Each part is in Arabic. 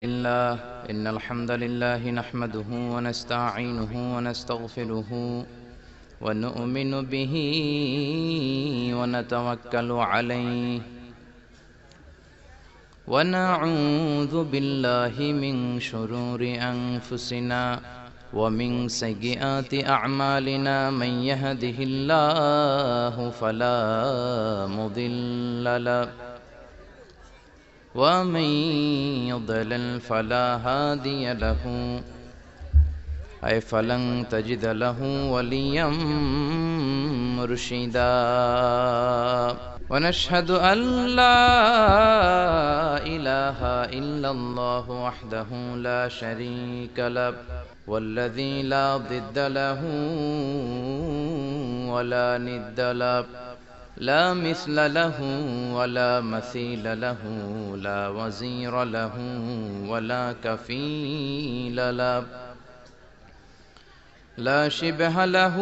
الله إن الحمد لله نحمده ونستعينه ونستغفره ونؤمن به ونتوكل عليه ونعوذ بالله من شرور أنفسنا ومن سيئات أعمالنا من يهده الله فلا مضل له ومن يضلل فلا هادي له أي فلن تجد له وليا مرشدا ونشهد أن لا إله إلا الله وحده لا شريك له والذي لا ضد له ولا ند له لا مثل له ولا مثيل له لا وزير له ولا كفيل له لا شبه له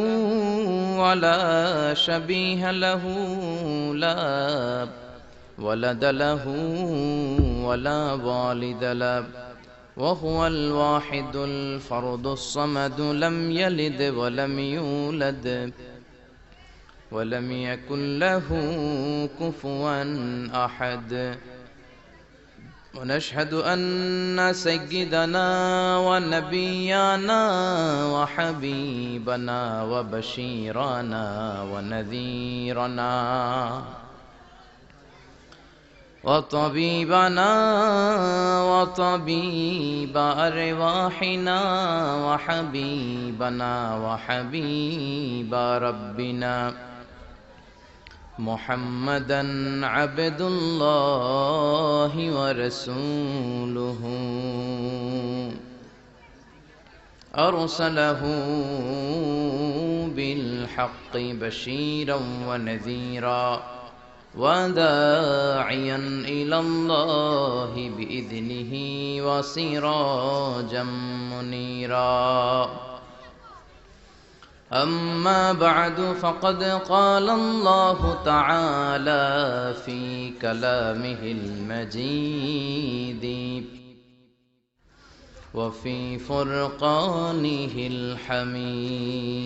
ولا شبيه له لا ولد له ولا والد له وهو الواحد الفرد الصمد لم يلد ولم يولد ولم يكن له كفوا أحد ونشهد أن سيدنا ونبينا وحبيبنا وبشيرنا ونذيرنا وطبيبنا وطبيب أرواحنا وحبيبنا وحبيب ربنا محمدا عبد الله ورسوله أرسله بالحق بشيرا ونذيرا وداعيا إلى الله بإذنه وسراجا منيرا أما بعد فقد قال الله تعالى في كلامه المجيد وفي فرقانه الحميد